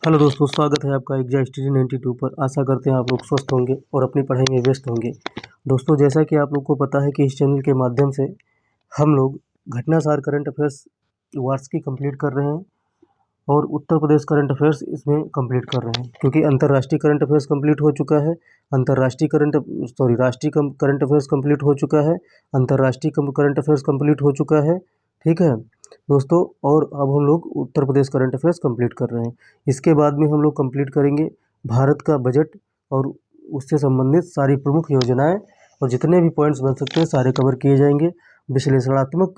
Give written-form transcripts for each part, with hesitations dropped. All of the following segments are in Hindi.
हेलो दोस्तों, स्वागत है आपका एग्जा स्टडी 92 पर। आशा करते हैं आप लोग स्वस्थ होंगे और अपनी पढ़ाई में व्यस्त होंगे। दोस्तों, जैसा कि आप लोग को पता है कि इस चैनल के माध्यम से हम लोग घटनासार करंट अफेयर्स वार्षिकी कंप्लीट कर रहे हैं और उत्तर प्रदेश करंट अफेयर्स इसमें कंप्लीट कर रहे हैं, क्योंकि अंतर्राष्ट्रीय करंट अफेयर्स कंप्लीट हो चुका है। राष्ट्रीय करंट अफेयर्स कंप्लीट हो चुका है। अंतर्राष्ट्रीय करंट अफेयर्स कंप्लीट हो चुका है। ठीक है दोस्तों, और अब हम लोग Uttar Pradesh current affairs complete कर रहे हैं। इसके बाद में हम लोग कंप्लीट करेंगे भारत का बजट और उससे संबंधित सारी प्रमुख योजनाएं, और जितने भी पॉइंट्स बन सकते हैं सारे कवर किए जाएंगे। विश्लेषणात्मक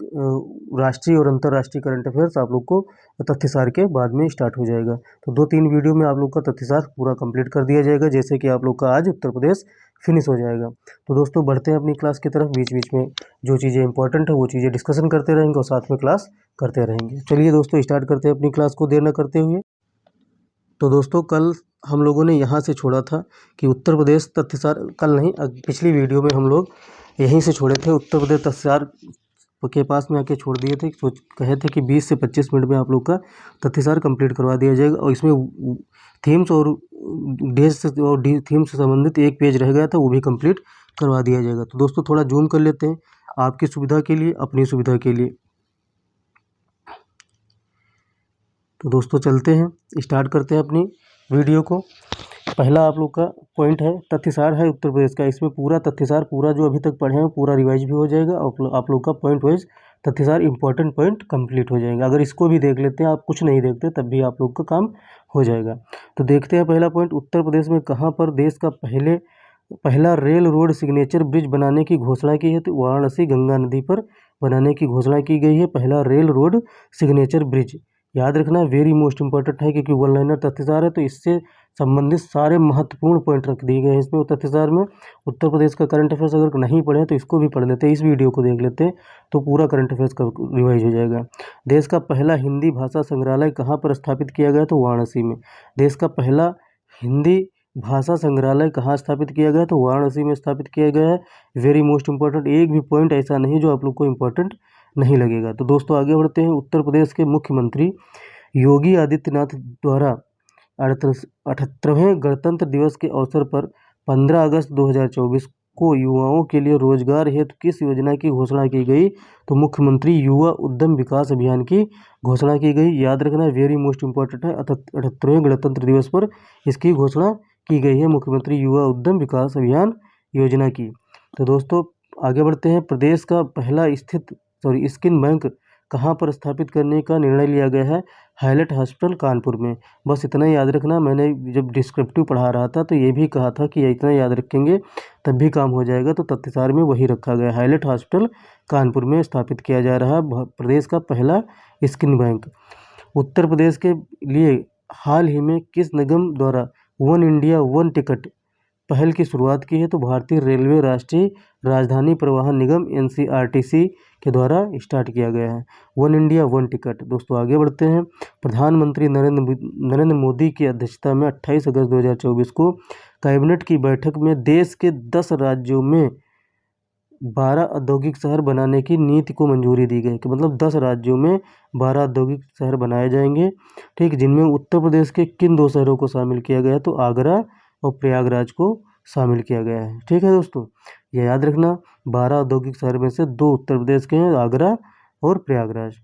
राष्ट्रीय और अंतर्राष्ट्रीय करंट अफेयर्स आप लोग को तथ्यसार के बाद में स्टार्ट हो जाएगा। तो 2-3 वीडियो में आप लोग का तथ्यसार पूरा कंप्लीट कर दिया जाएगा, जैसे कि आप लोग का आज उत्तर प्रदेश फिनिश हो जाएगा। तो दोस्तों, बढ़ते हैं अपनी क्लास की तरफ। बीच बीच में जो चीज़ें इंपॉर्टेंट है वो चीज़ें डिस्कशन करते रहेंगे और साथ में क्लास करते रहेंगे। चलिए दोस्तों, स्टार्ट करते हैं अपनी क्लास को देर न करते हुए। तो दोस्तों, कल हम लोगों ने यहाँ से छोड़ा था कि उत्तर प्रदेश तथ्यसार, कल नहीं, पिछली वीडियो में हम लोग यहीं से छोड़े थे। उत्तर प्रदेश तथ्यसार के पास में आके छोड़ दिए थे। कहे थे कि 20 से 25 मिनट में आप लोग का तथ्यसार कंप्लीट करवा दिया जाएगा, और इसमें थीम्स और थीम से संबंधित एक पेज रह गया था, वो भी कंप्लीट करवा दिया जाएगा। तो दोस्तों, थोड़ा जूम कर लेते हैं आपकी सुविधा के लिए, अपनी सुविधा के लिए। तो दोस्तों, चलते हैं, स्टार्ट करते हैं अपनी वीडियो को। पहला आप लोग का पॉइंट है, तथ्यसार है उत्तर प्रदेश का। इसमें पूरा तथ्यसार, पूरा जो अभी तक पढ़े हैं पूरा रिवाइज भी हो जाएगा, और आप लोग का पॉइंट वाइज तथ्यसार इंपॉर्टेंट पॉइंट कंप्लीट हो जाएगा। अगर इसको भी देख लेते हैं, आप कुछ नहीं देखते तब भी आप लोग का काम हो जाएगा। तो देखते हैं पहला पॉइंट, उत्तर प्रदेश में कहाँ पर देश का पहला रेल रोड सिग्नेचर ब्रिज बनाने की घोषणा की है। तो वाराणसी गंगा नदी पर बनाने की घोषणा की गई है, पहला रेल रोड सिग्नेचर ब्रिज। याद रखना, वेरी मोस्ट इंपॉर्टेंट है, क्योंकि वन लाइनर तथ्यसार है, तो इससे संबंधित सारे महत्वपूर्ण पॉइंट रख दिए गए हैं इसमें तथ्यसार में। उत्तर प्रदेश का करंट अफेयर्स अगर नहीं पढ़े तो इसको भी पढ़ लेते हैं, इस वीडियो को देख लेते हैं, तो पूरा करंट अफेयर्स का रिवाइज हो जाएगा। देश का पहला हिंदी भाषा संग्रहालय कहाँ पर स्थापित किया गया? तो वाराणसी में। देश का पहला हिंदी भाषा संग्रहालय कहाँ स्थापित किया गया? तो वाराणसी में स्थापित किया गया है। वेरी मोस्ट इंपॉर्टेंट, एक भी पॉइंट ऐसा नहीं जो आप लोग को इम्पोर्टेंट नहीं लगेगा। तो दोस्तों, आगे बढ़ते हैं। उत्तर प्रदेश के मुख्यमंत्री योगी आदित्यनाथ द्वारा 78वें गणतंत्र दिवस के अवसर पर 15 अगस्त 2024 को युवाओं के लिए रोजगार हेतु किस योजना की घोषणा की गई? तो मुख्यमंत्री युवा उद्यम विकास अभियान की घोषणा की गई। याद रखना, वेरी मोस्ट इंपॉर्टेंट है, 78वें गणतंत्र दिवस पर इसकी घोषणा की गई है, मुख्यमंत्री युवा उद्यम विकास अभियान योजना की। तो दोस्तों, आगे बढ़ते हैं। प्रदेश का पहला स्किन बैंक कहाँ पर स्थापित करने का निर्णय लिया गया है? हाईलाइट हॉस्पिटल कानपुर में। बस इतना याद रखना, मैंने जब डिस्क्रिप्टिव पढ़ा रहा था तो ये भी कहा था कि इतना याद रखेंगे तब भी काम हो जाएगा, तो तथ्यसार में वही रखा गया। हाईलाइट हॉस्पिटल कानपुर में स्थापित किया जा रहा है प्रदेश का पहला स्किन बैंक। उत्तर प्रदेश के लिए हाल ही में किस निगम द्वारा वन इंडिया वन टिकट पहल की शुरुआत की है? तो भारतीय रेलवे राष्ट्रीय राजधानी परिवहन निगम NCRTC के द्वारा स्टार्ट किया गया है वन इंडिया वन टिकट। दोस्तों, आगे बढ़ते हैं। प्रधानमंत्री नरेंद्र मोदी की अध्यक्षता में 28 अगस्त 2024 को कैबिनेट की बैठक में देश के 10 राज्यों में 12 औद्योगिक शहर बनाने की नीति को मंजूरी दी गई, कि मतलब 10 राज्यों में 12 औद्योगिक शहर बनाए जाएंगे। ठीक, जिनमें उत्तर प्रदेश के किन 2 शहरों को शामिल किया गया? तो आगरा और प्रयागराज को शामिल किया गया है। ठीक है दोस्तों, ये याद रखना, 12 औद्योगिक शहर में से 2 उत्तर प्रदेश के हैं, आगरा और प्रयागराज।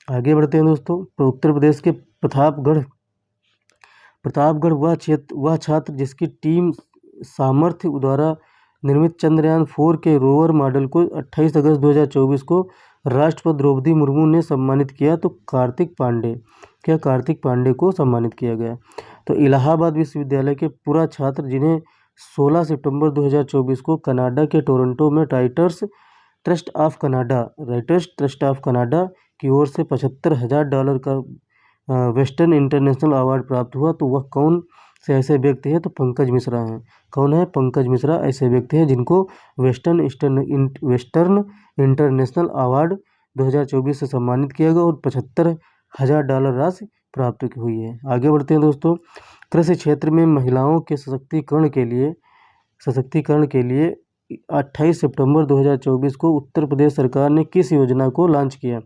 आगे बढ़ते हैं दोस्तों। तो उत्तर प्रदेश के प्रतापगढ़ वह छात्र जिसकी टीम सामर्थ्य द्वारा निर्मित चंद्रयान 4 के रोवर मॉडल को 28 अगस्त 2024 को राष्ट्रपति द्रौपदी मुर्मू ने सम्मानित किया, तो कार्तिक पांडे को सम्मानित किया गया। तो इलाहाबाद विश्वविद्यालय के पूरा छात्र जिन्हें 16 सितंबर 2024 को कनाडा के टोरंटो में राइटर्स ट्रस्ट ऑफ कनाडा की ओर से $75,000 का वेस्टर्न इंटरनेशनल अवार्ड प्राप्त हुआ। तो वह कौन से ऐसे व्यक्ति हैं? तो पंकज मिश्रा हैं। कौन है? पंकज मिश्रा ऐसे व्यक्ति हैं जिनको वेस्टर्न इंटरनेशनल अवार्ड 2024 से सम्मानित किया गया और $75,000 राशि प्राप्त हुई है। आगे बढ़ते हैं दोस्तों। कृषि क्षेत्र में महिलाओं के सशक्तिकरण के लिए 28 सितंबर 2024 को उत्तर प्रदेश सरकार ने किस योजना को लॉन्च किया?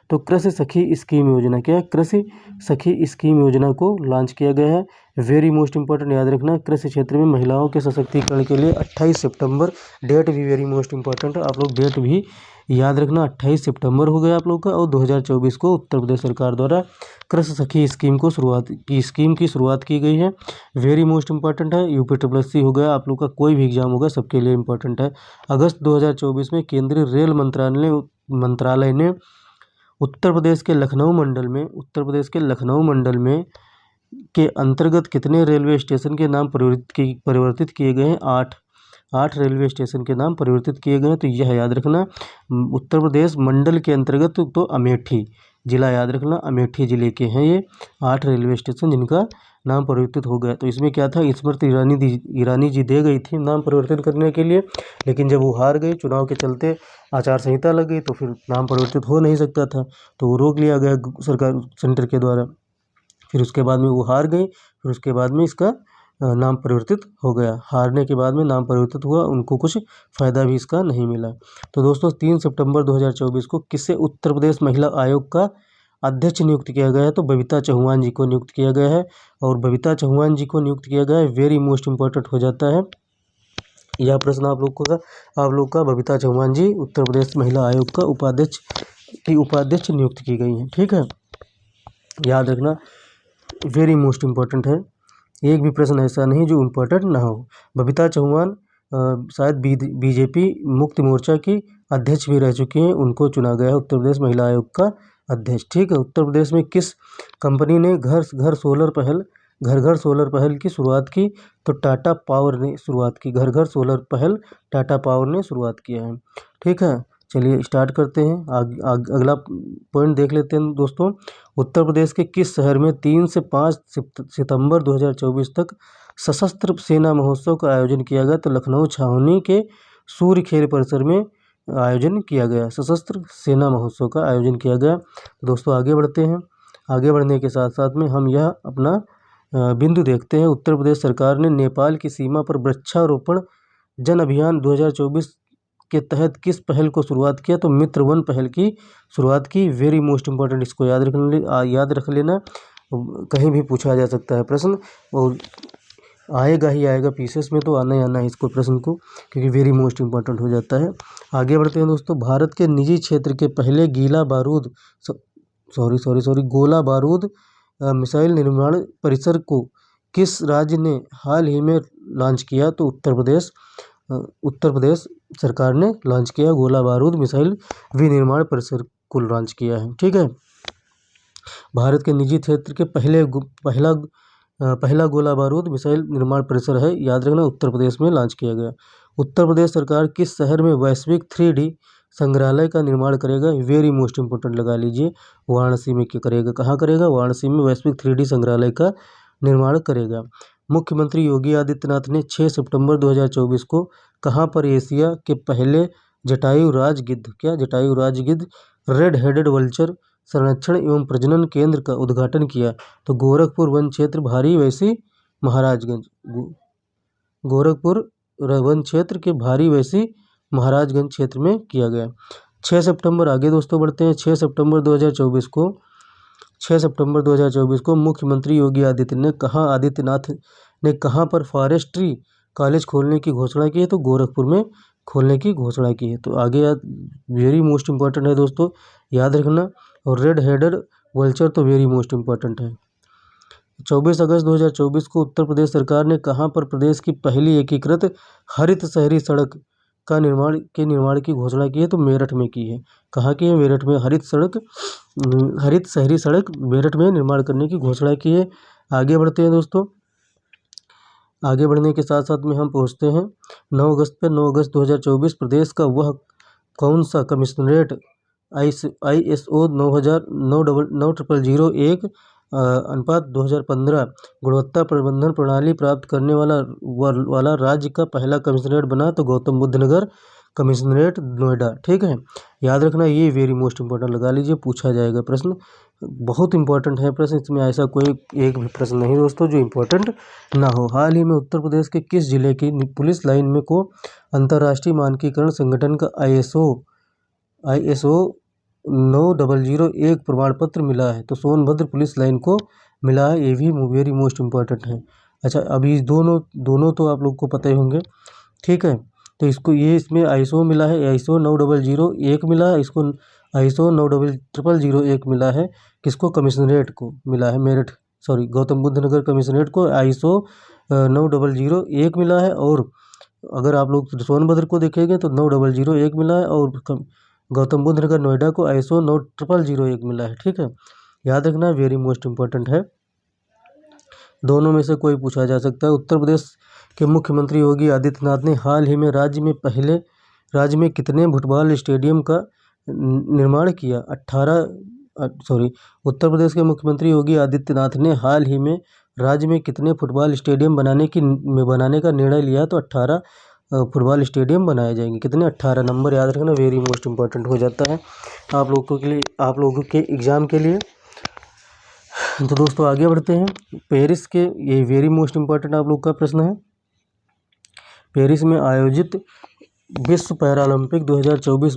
तो कृषि सखी स्कीम योजना, क्या कृषि सखी स्कीम योजना को लॉन्च किया गया है। वेरी मोस्ट इंपॉर्टेंट याद रखना, कृषि क्षेत्र में महिलाओं के सशक्तिकरण के लिए 28 सितंबर, डेट भी वेरी मोस्ट इंपॉर्टेंट है, आप लोग डेट भी याद रखना। 28 सितंबर हो गया आप लोग का, और 2024 को उत्तर प्रदेश सरकार द्वारा कृषि सखी स्कीम की शुरुआत की गई है। वेरी मोस्ट इंपॉर्टेंट है। UPSSC हो गया आप लोग का, कोई भी एग्जाम होगा सबके लिए इंपॉर्टेंट है। अगस्त 2024 में केंद्रीय रेल मंत्रालय ने उत्तर प्रदेश के लखनऊ मंडल में के अंतर्गत कितने रेलवे स्टेशन के नाम परिवर्तित किए गए हैं? 8 रेलवे स्टेशन के नाम परिवर्तित किए गए हैं। तो यह याद रखना, उत्तर प्रदेश मंडल के अंतर्गत तो अमेठी जिला याद रखना, अमेठी जिले के हैं ये 8 रेलवे स्टेशन जिनका नाम परिवर्तित हो गया। तो इसमें क्या था, स्मृति ईरानी जी दे गई थी नाम परिवर्तित करने के लिए, लेकिन जब वो हार गई चुनाव के चलते, आचार संहिता लग गई, तो फिर नाम परिवर्तित हो नहीं सकता था, तो वो रोक लिया गया सरकार सेंटर के द्वारा। फिर उसके बाद में वो हार गई, फिर उसके बाद में इसका नाम परिवर्तित हो गया। हारने के बाद में नाम परिवर्तित हुआ, उनको कुछ फ़ायदा भी इसका नहीं मिला। तो दोस्तों 3 सितंबर 2024 को किसे उत्तर प्रदेश महिला आयोग का अध्यक्ष नियुक्त किया गया है? तो बबीता चौहान जी को नियुक्त किया गया है, और बबीता चौहान जी को नियुक्त किया गया है, वेरी मोस्ट इंपॉर्टेंट हो जाता है यह प्रश्न आप लोग का बबीता चौहान जी उत्तर प्रदेश महिला आयोग का उपाध्यक्ष नियुक्त की गई हैं। ठीक है, याद रखना, वेरी मोस्ट इंपॉर्टेंट है, एक भी प्रश्न ऐसा नहीं जो इम्पोर्टेंट ना हो। बबीता चौहान शायद बीजेपी मुक्ति मोर्चा की अध्यक्ष भी रह चुकी हैं, उनको चुना गया है उत्तर प्रदेश महिला आयोग का अध्यक्ष। ठीक है, उत्तर प्रदेश में किस कंपनी ने घर घर सोलर पहल की शुरुआत की? तो टाटा पावर ने शुरुआत की, घर घर सोलर पहल टाटा पावर ने शुरुआत किया है। ठीक है, चलिए स्टार्ट करते हैं। अगला पॉइंट देख लेते हैं दोस्तों। उत्तर प्रदेश के किस शहर में 3 से 5 सितंबर 2024 तक सशस्त्र सेना महोत्सव का आयोजन किया गया? तो लखनऊ छावनी के सूर्य खेल परिसर में आयोजन किया गया, सशस्त्र सेना महोत्सव का आयोजन किया गया। तो दोस्तों आगे बढ़ते हैं। आगे बढ़ने के साथ साथ में हम यह अपना बिंदु देखते हैं। उत्तर प्रदेश सरकार ने नेपाल की सीमा पर वृक्षारोपण जन अभियान 2024 के तहत किस पहल को शुरुआत किया? तो मित्र वन पहल की शुरुआत की। वेरी मोस्ट इंपॉर्टेंट, इसको याद रख लेना, कहीं भी पूछा जा सकता है प्रश्न, और आएगा ही आएगा, पीसेस में तो आना ही आना है इसको प्रश्न को, क्योंकि वेरी मोस्ट इंपॉर्टेंट हो जाता है। आगे बढ़ते हैं दोस्तों। भारत के निजी क्षेत्र के पहले गोला बारूद मिसाइल निर्माण परिसर को किस राज्य ने हाल ही में लॉन्च किया? तो उत्तर प्रदेश सरकार ने लॉन्च किया, गोला बारूद मिसाइल विनिर्माण परिसर को लॉन्च किया है। ठीक है, भारत के निजी क्षेत्र के पहला गोला बारूद मिसाइल निर्माण परिसर है, याद रखना, उत्तर प्रदेश में लॉन्च किया गया। उत्तर प्रदेश सरकार किस शहर में वैश्विक 3D संग्रहालय का निर्माण करेगा? वेरी मोस्ट इंपॉर्टेंट लगा लीजिए, वाराणसी में क्या करेगा, कहाँ करेगा? वाराणसी में वैश्विक 3D संग्रहालय का निर्माण करेगा। मुख्यमंत्री योगी आदित्यनाथ ने 6 सितंबर 2024 को कहाँ पर एशिया के पहले जटायु राज गिद्ध रेड हेडेड वल्चर संरक्षण एवं प्रजनन केंद्र का उद्घाटन किया? तो गोरखपुर वन क्षेत्र भारी वैसी महाराजगंज क्षेत्र में किया गया। 6 सितंबर, आगे दोस्तों बढ़ते हैं। 6 सितंबर 2024 को मुख्यमंत्री योगी आदित्यनाथ ने कहाँ पर फॉरेस्ट्री कॉलेज खोलने की घोषणा की है? तो गोरखपुर में खोलने की घोषणा की है। तो आगे वेरी मोस्ट इंपॉर्टेंट है दोस्तों, याद रखना। और रेड हेडेड वल्चर तो वेरी मोस्ट इंपॉर्टेंट है। 24 अगस्त 2024 को उत्तर प्रदेश सरकार ने कहाँ पर प्रदेश की पहली एकीकृत हरित शहरी सड़क निर्माण की घोषणा की है? तो मेरठ में की है। कहाँ की है? मेरठ में हरित शहरी सड़क मेरठ में निर्माण करने की घोषणा की है। आगे बढ़ते हैं दोस्तों। आगे बढ़ने के साथ साथ में हम पहुँचते हैं 9 अगस्त 2024 प्रदेश का वह कौन सा कमिश्नरेट ISO 9001/2015 गुणवत्ता प्रबंधन प्रणाली प्राप्त करने वाला राज्य का पहला कमिश्नरेट बना? तो गौतम बुद्ध नगर कमिश्नरेट नोएडा। ठीक है, याद रखना, ये वेरी मोस्ट इंपॉर्टेंट लगा लीजिए, पूछा जाएगा प्रश्न, बहुत इंपॉर्टेंट है प्रश्न, इसमें ऐसा कोई एक भी प्रश्न नहीं दोस्तों जो इंपॉर्टेंट ना हो। हाल ही में उत्तर प्रदेश के किस जिले की पुलिस लाइन में को अंतर्राष्ट्रीय मानकीकरण संगठन का ISO 9001 प्रमाण पत्र मिला है, तो सोनभद्र पुलिस लाइन को मिला है, ये भी वेरी मोस्ट इम्पॉर्टेंट है। अच्छा, अभी दोनों तो आप लोग को पता ही होंगे, ठीक है। तो इसको ये इसमें ISO मिला है, ISO 9001 मिला है, इसको ISO 9001 मिला है, किसको? कमिश्नरेट को मिला है, मेरठ सॉरी गौतम बुद्ध नगर कमिश्नरेट को ISO 9001 मिला है। और अगर आप लोग सोनभद्र को देखेंगे तो 9001 मिला है, और गौतम बुद्ध नगर नोएडा को ISO 9001 मिला है, ठीक है। याद रखना, वेरी मोस्ट इम्पोर्टेंट है, दोनों में से कोई पूछा जा सकता है। उत्तर प्रदेश के मुख्यमंत्री योगी आदित्यनाथ ने हाल ही में राज्य में कितने फुटबॉल स्टेडियम का निर्माण किया? उत्तर प्रदेश के मुख्यमंत्री योगी आदित्यनाथ ने हाल ही में राज्य में कितने फुटबॉल स्टेडियम बनाने का निर्णय लिया? तो 18 फुटबॉल स्टेडियम बनाए जाएंगे। कितने? 18 नंबर याद रखना, वेरी मोस्ट इम्पोर्टेंट हो जाता है आप लोगों के एग्जाम के लिए। तो दोस्तों आगे बढ़ते हैं। पेरिस के, ये वेरी मोस्ट इम्पोर्टेंट आप लोग का प्रश्न है, पेरिस में आयोजित विश्व पैरालंपिक 2024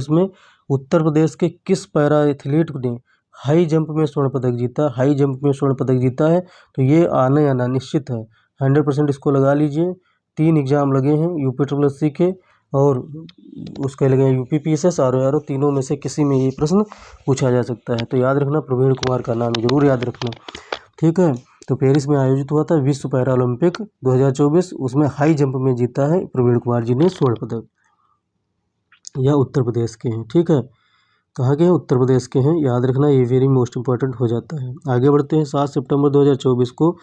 में उत्तर प्रदेश के किस पैरा एथलीट ने हाई जंप में स्वर्ण पदक जीता है? तो ये आना निश्चित है, 100% इसको लगा लीजिए। 3 एग्जाम लगे हैं, UPSSC के और उसके लगे UPPSS RO, तीनों में से किसी में ये प्रश्न पूछा जा सकता है। तो याद रखना, प्रवीण कुमार का नाम जरूर याद रखना, ठीक है। तो पेरिस में आयोजित हुआ था विश्व पैरालंपिक 2024, उसमें हाई जंप में जीता है प्रवीण कुमार जी ने स्वर्ण पदक। यह उत्तर प्रदेश के हैं, ठीक है। कहाँ के हैं? उत्तर प्रदेश के हैं, याद रखना, ये वेरी मोस्ट इम्पोर्टेंट हो जाता है। आगे बढ़ते हैं। 7 सितंबर 2024 को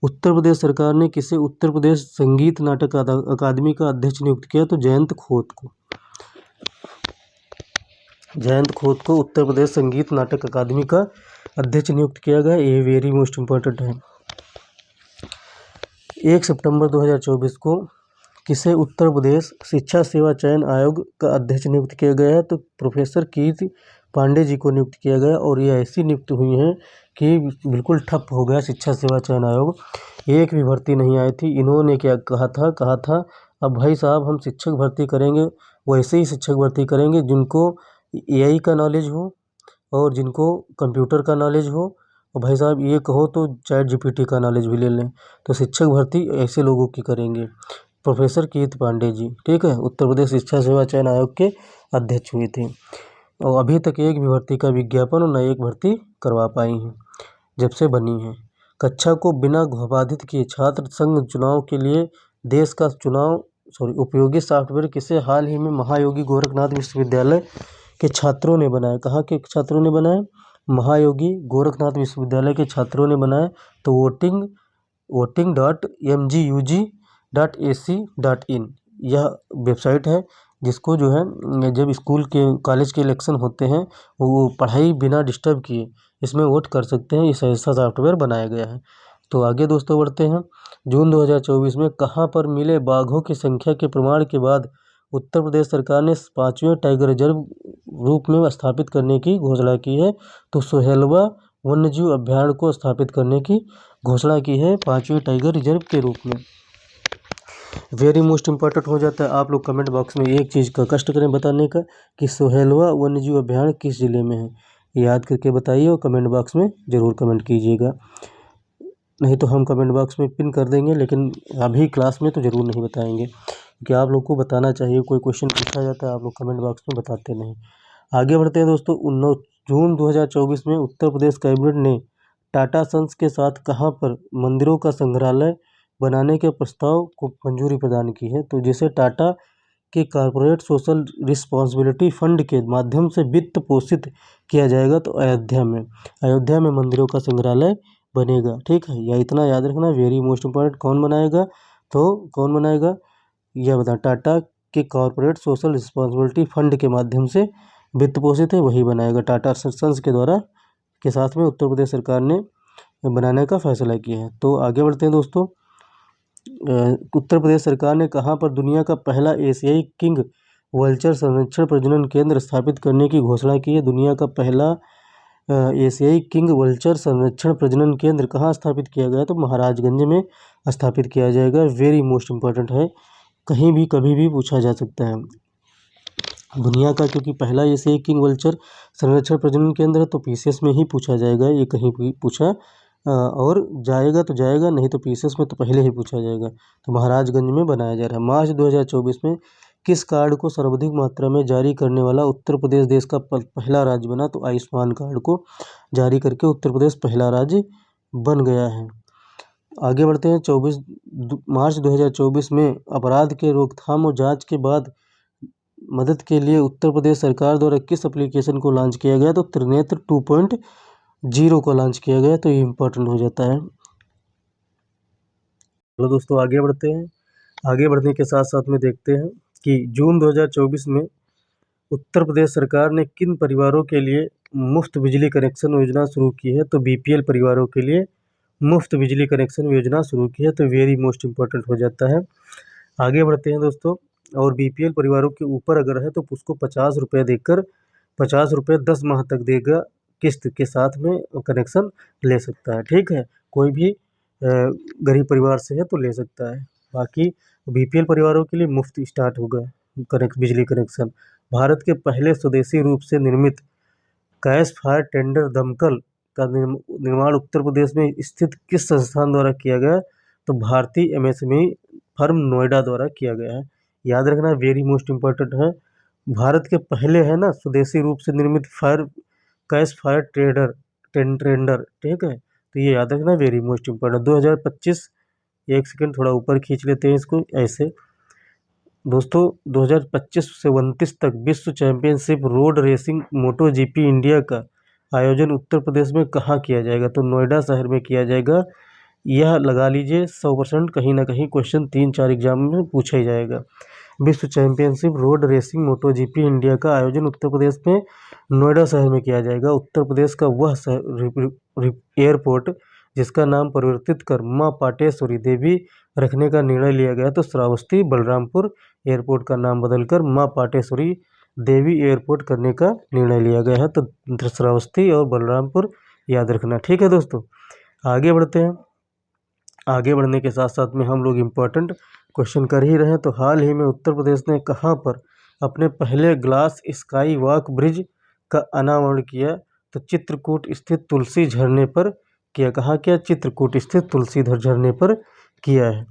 उत्तर प्रदेश सरकार ने किसे उत्तर प्रदेश संगीत नाटक अकादमी का अध्यक्ष नियुक्त किया? तो जयंत खोत को उत्तर प्रदेश संगीत नाटक अकादमी का अध्यक्ष नियुक्त किया गया, ये वेरी मोस्ट इम्पोर्टेंट है। 1 सितंबर 2024 को किसे उत्तर प्रदेश शिक्षा सेवा चयन आयोग का अध्यक्ष नियुक्त किया गया है? तो प्रोफेसर कीर्ति पांडे जी को नियुक्त किया गया, और ये ऐसी नियुक्त हुई हैं कि बिल्कुल ठप हो गया शिक्षा सेवा चयन आयोग, एक भी भर्ती नहीं आई थी। इन्होंने क्या कहा था, अब भाई साहब हम शिक्षक भर्ती करेंगे, वैसे ही शिक्षक भर्ती करेंगे जिनको AI का नॉलेज हो और जिनको कंप्यूटर का नॉलेज हो, और भाई साहब ये कहो तो ChatGPT का नॉलेज भी ले लें। तो शिक्षक भर्ती ऐसे लोगों की करेंगे। प्रोफेसर कीर्ति पांडे जी, ठीक है, उत्तर प्रदेश शिक्षा सेवा चयन आयोग के अध्यक्ष हुए थे, और अभी तक एक भी भर्ती का विज्ञापन और न एक भर्ती करवा पाई हैं जब से बनी है। कक्षा को बिना बाधित किए छात्र संघ चुनाव के लिए देश का उपयोगी सॉफ्टवेयर किसे हाल ही में महायोगी गोरखनाथ विश्वविद्यालय के छात्रों ने बनाया? कहाँ के छात्रों ने बनाया? महायोगी गोरखनाथ विश्वविद्यालय के छात्रों ने बनाया। तो voting.mgug.ac.in यह वेबसाइट है, जिसको जो है जब स्कूल के कॉलेज के इलेक्शन होते हैं वो पढ़ाई बिना डिस्टर्ब किए इसमें वोट कर सकते हैं, इस ऐसा सॉफ्टवेयर बनाया गया है। तो आगे दोस्तों बढ़ते हैं। जून 2024 में कहाँ पर मिले बाघों की संख्या के प्रमाण के बाद उत्तर प्रदेश सरकार ने 5वें टाइगर रिजर्व रूप में स्थापित करने की घोषणा की है? तो सोहेलवा वन्यजीव अभ्यारण्य को स्थापित करने की घोषणा की है 5वें टाइगर रिजर्व के रूप में। वेरी मोस्ट इम्पोर्टेंट हो जाता है। आप लोग कमेंट बॉक्स में एक चीज़ का कष्ट करें बताने का कि सोहेलवा वन्यजीव अभ्यारण्य किस जिले में है, याद करके बताइए और कमेंट बॉक्स में ज़रूर कमेंट कीजिएगा, नहीं तो हम कमेंट बॉक्स में पिन कर देंगे, लेकिन अभी क्लास में तो ज़रूर नहीं बताएंगे, क्योंकि आप लोग को बताना चाहिए। कोई क्वेश्चन पूछा जाता है आप लोग कमेंट बॉक्स में बताते नहीं। आगे बढ़ते हैं दोस्तों। जून 2024 में उत्तर प्रदेश कैबिनेट ने टाटा सन्स के साथ कहाँ पर मंदिरों का संग्रहालय बनाने के प्रस्ताव को मंजूरी प्रदान की है? तो जिसे टाटा के कॉर्पोरेट सोशल रिस्पॉन्सिबिलिटी फंड के माध्यम से वित्त पोषित किया जाएगा। तो अयोध्या में मंदिरों का संग्रहालय बनेगा, ठीक है, या इतना याद रखना, वेरी मोस्ट इम्पोर्टेंट। कौन बनाएगा? तो कौन बनाएगा यह बता, टाटा के कॉर्पोरेट सोशल रिस्पॉन्सिबिलिटी फंड के माध्यम से वित्त पोषित है, वही बनाएगा। टाटा सन्स के द्वारा के साथ में उत्तर प्रदेश सरकार ने बनाने का फैसला किया है। तो आगे बढ़ते हैं दोस्तों। उत्तर प्रदेश सरकार ने कहाँ पर दुनिया का पहला एशियाई किंग वल्चर संरक्षण प्रजनन केंद्र स्थापित करने की घोषणा की है? दुनिया का पहला एशियाई किंग वल्चर संरक्षण प्रजनन केंद्र कहाँ स्थापित किया गया? तो महाराजगंज में स्थापित किया जाएगा। वेरी मोस्ट इम्पोर्टेंट है, कहीं भी कभी भी पूछा जा सकता है। दुनिया का, क्योंकि पहला ऐसे एक किंग वल्चर संरक्षण प्रजनन केंद्र है, तो पीसीएस में ही पूछा जाएगा, ये कहीं भी पूछा और जाएगा तो जाएगा, नहीं तो पीसीएस में तो पहले ही पूछा जाएगा। तो महाराजगंज में बनाया जा रहा है। मार्च 2024 में किस कार्ड को सर्वाधिक मात्रा में जारी करने वाला उत्तर प्रदेश देश का पहला राज्य बना? तो आयुष्मान कार्ड को जारी करके उत्तर प्रदेश पहला राज्य बन गया है। आगे बढ़ते हैं। 24 मार्च 2024 में अपराध के रोकथाम और जांच के बाद मदद के लिए उत्तर प्रदेश सरकार द्वारा किस एप्लीकेशन को लॉन्च किया गया? तो त्रिनेत्र 2.0 को लॉन्च किया गया। तो ये इम्पोर्टेंट हो जाता है। चलो दोस्तों आगे बढ़ते हैं। आगे बढ़ने के साथ साथ में देखते हैं कि जून 2024 में उत्तर प्रदेश सरकार ने किन परिवारों के लिए मुफ्त बिजली कनेक्शन योजना शुरू की है? तो बीपीएल परिवारों के लिए मुफ्त बिजली कनेक्शन योजना शुरू की है। तो वेरी मोस्ट इम्पोर्टेंट हो जाता है। आगे बढ़ते हैं दोस्तों। और बीपीएल परिवारों के ऊपर अगर है तो उसको 50 रुपये देकर 50 रुपये 10 माह तक देगा, किस्त के साथ में कनेक्शन ले सकता है। ठीक है, कोई भी गरीब परिवार से है तो ले सकता है। बाकी बीपीएल परिवारों के लिए मुफ्त स्टार्ट होगा बिजली कनेक्शन। भारत के पहले स्वदेशी रूप से निर्मित गैस फायर टेंडर दमकल का निर्माण उत्तर प्रदेश में स्थित किस संस्थान द्वारा किया गया? तो भारतीय एमएसएमई फर्म नोएडा द्वारा किया गया है। याद रखना, वेरी मोस्ट इम्पोर्टेंट है। भारत के पहले है ना स्वदेशी रूप से निर्मित गैस फायर टेंडर, ठीक है, तो ये याद रखना, वेरी मोस्ट इम्पोर्टेंट। 2025, एक सेकेंड थोड़ा ऊपर खींच लेते हैं इसको ऐसे। दोस्तों 2025 से 29 तक विश्व चैंपियनशिप रोड रेसिंग मोटो जीपी इंडिया का आयोजन उत्तर प्रदेश में कहाँ किया जाएगा? तो नोएडा शहर में किया जाएगा। यह लगा लीजिए 100%, कहीं ना कहीं क्वेश्चन 3-4 एग्जाम में पूछा ही जाएगा। विश्व चैंपियनशिप रोड रेसिंग मोटो जीपी इंडिया का आयोजन उत्तर प्रदेश में नोएडा शहर में किया जाएगा। उत्तर प्रदेश का वह एयरपोर्ट जिसका नाम परिवर्तित कर मां पाटेश्वरी देवी रखने का निर्णय लिया गया, तो श्रावस्ती बलरामपुर एयरपोर्ट का नाम बदलकर मां पाटेश्वरी देवी एयरपोर्ट करने का निर्णय लिया गया है। तो श्रावस्ती और बलरामपुर याद रखना। ठीक है दोस्तों, आगे बढ़ते हैं। आगे बढ़ने के साथ साथ में हम लोग इम्पोर्टेंट क्वेश्चन कर ही रहे हैं। तो हाल ही में उत्तर प्रदेश ने कहाँ पर अपने पहले ग्लास स्काई वॉक ब्रिज का अनावरण किया? तो चित्रकूट स्थित तुलसी झरने पर किया। कहाँ किया? चित्रकूट स्थित तुलसी झरने पर किया है।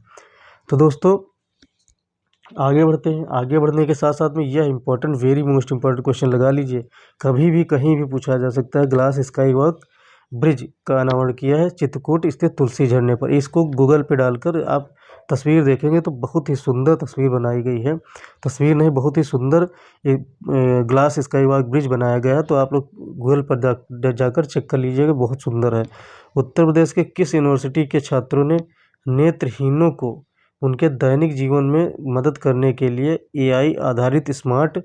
तो दोस्तों आगे बढ़ते हैं। आगे बढ़ने के साथ साथ में यह important, very most important question लगा लीजिए, कभी भी कहीं भी पूछा जा सकता है। ग्लास स्काई वॉक ब्रिज का अनावरण किया है चित्रकूट स्थित तुलसी झरने पर। इसको गूगल पे डालकर आप तस्वीर देखेंगे तो बहुत ही सुंदर तस्वीर बनाई गई है। तस्वीर नहीं, बहुत ही सुंदर ग्लास स्काई वॉक ब्रिज बनाया गया है। तो आप लोग गूगल पर जाकर चेक कर लीजिएगा, बहुत सुंदर है। उत्तर प्रदेश के किस यूनिवर्सिटी के छात्रों ने नेत्रहीनों को उनके दैनिक जीवन में मदद करने के लिए एआई आधारित स्मार्ट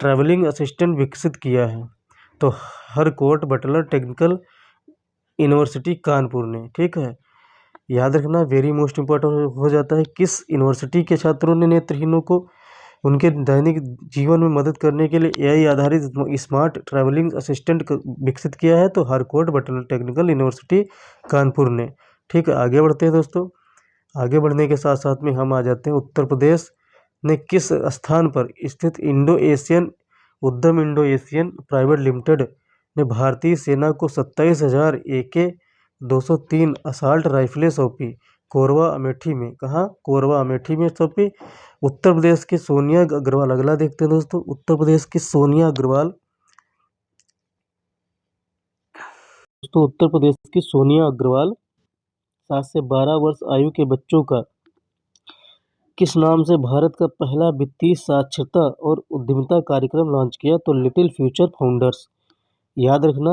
ट्रैवलिंग असिस्टेंट विकसित किया है? तो Harcourt Buttler technical university Kanpur ने। ठीक है, याद रखना, वेरी मोस्ट इम्पोर्टेंट हो जाता है। किस यूनिवर्सिटी के छात्रों ने नेत्रहीनों को उनके दैनिक जीवन में मदद करने के लिए एआई आधारित स्मार्ट ट्रैवलिंग असिस्टेंट विकसित किया है? तो Harcourt Buttler technical university Kanpur ने। ठीक है, आगे बढ़ते हैं दोस्तों। आगे बढ़ने के साथ साथ में हम आ जाते हैं, उत्तर प्रदेश ने किस स्थान पर स्थित इंडो एशियन उद्यम इंडो एशियन प्राइवेट लिमिटेड ने भारतीय सेना को 27,000 AK-203 असॉल्ट राइफलें सौंपी? कोरबा अमेठी में। कहाँ? कोरबा अमेठी में सौंपी। उत्तर प्रदेश की सोनिया अग्रवाल, अगला देखते हैं दोस्तों। उत्तर प्रदेश की सोनिया अग्रवाल, दोस्तों उत्तर प्रदेश की सोनिया अग्रवाल 7 से 12 वर्ष आयु के बच्चों का किस नाम से भारत का पहला वित्तीय साक्षरता और उद्यमिता कार्यक्रम लॉन्च किया? तो लिटिल फ्यूचर फाउंडर्स। याद रखना,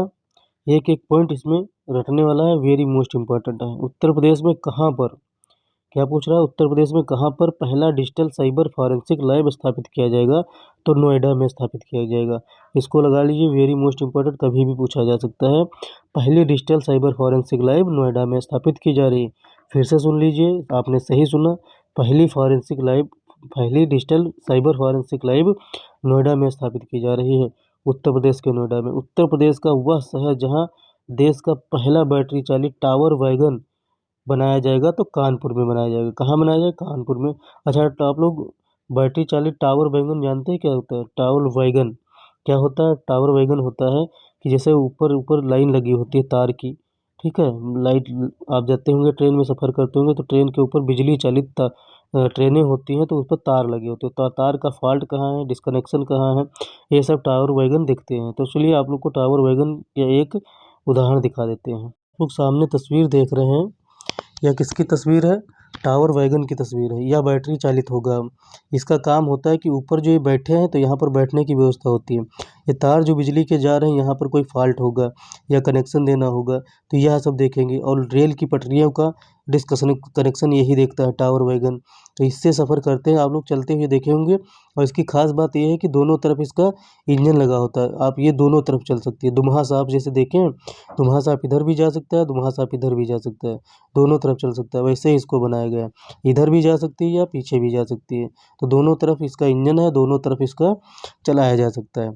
एक एक पॉइंट इसमें रटने वाला है, वेरी मोस्ट इम्पोर्टेंट है। उत्तर प्रदेश में कहाँ पर, क्या पूछ रहा है, उत्तर प्रदेश में कहाँ पर पहला डिजिटल साइबर फॉरेंसिक लैब स्थापित किया जाएगा? तो नोएडा में स्थापित किया जाएगा। इसको लगा लीजिए, वेरी मोस्ट इम्पोर्टेंट, कभी भी पूछा जा सकता है। पहली digital cyber forensic lab Noida में स्थापित की जा रही है। फिर से सुन लीजिए, आपने सही सुना, पहली digital cyber forensic lab Noida में स्थापित की जा रही है, उत्तर प्रदेश के नोएडा में। उत्तर प्रदेश का वह शहर जहाँ देश का पहला बैटरी चालित टावर वैगन बनाया जाएगा, तो कानपुर में बनाया जाएगा। कहाँ बनाया जाएगा? कानपुर में। अच्छा, तो आप लोग बैटरी चालित टावर वैगन जानते हैं क्या होता है? टावर वैगन क्या होता है? टावर वैगन होता है कि जैसे ऊपर ऊपर लाइन लगी होती है तार की, ठीक है। लाइट, आप जाते होंगे ट्रेन में सफ़र करते होंगे तो ट्रेन के ऊपर बिजली चालित ट्रेनें होती हैं तो उस पर तार लगे होते हैं, तो तार का फॉल्ट कहाँ है, डिस्कनेक्शन कहाँ है, ये सब टावर वैगन दिखते हैं। तो चलिए आप लोग को टावर वैगन का एक उदाहरण दिखा देते हैं। लोग सामने तस्वीर देख रहे हैं, यह किसकी तस्वीर है? टावर वैगन की तस्वीर है। यह बैटरी चालित होगा। इसका काम होता है कि ऊपर जो ये बैठे हैं तो यहाँ पर बैठने की व्यवस्था होती है। ये तार जो बिजली के जा रहे हैं यहाँ पर कोई फॉल्ट होगा या कनेक्शन देना होगा तो यह सब देखेंगे। और रेल की पटरियों का डिस्कशन कनेक्शन यही देखता है टावर वैगन। तो इससे सफ़र करते हैं आप लोग, चलते हुए देखे होंगे। और इसकी खास बात यह है कि दोनों तरफ इसका इंजन लगा होता है। आप ये दोनों तरफ चल सकती है। दुम्हा साहब जैसे देखें, दुम्हा साहब इधर भी जा सकता है, दुम्हा साहब इधर भी जा सकता है, दोनों तरफ चल सकता है। वैसे ही इसको बनाया गया है, इधर भी जा सकती है या पीछे भी जा सकती है। तो दोनों तरफ इसका इंजन है, दोनों तरफ इसका चलाया जा सकता है।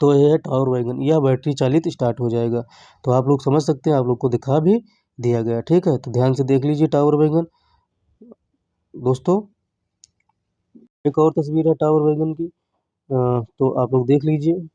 तो ये है टावर वैगन, यह बैटरी चालित स्टार्ट हो जाएगा। तो आप लोग समझ सकते हैं, आप लोग को दिखा भी दिया गया, ठीक है। तो ध्यान से देख लीजिए टावर वैगन दोस्तों। एक और तस्वीर है टावर वैगन की, तो आप लोग देख लीजिए।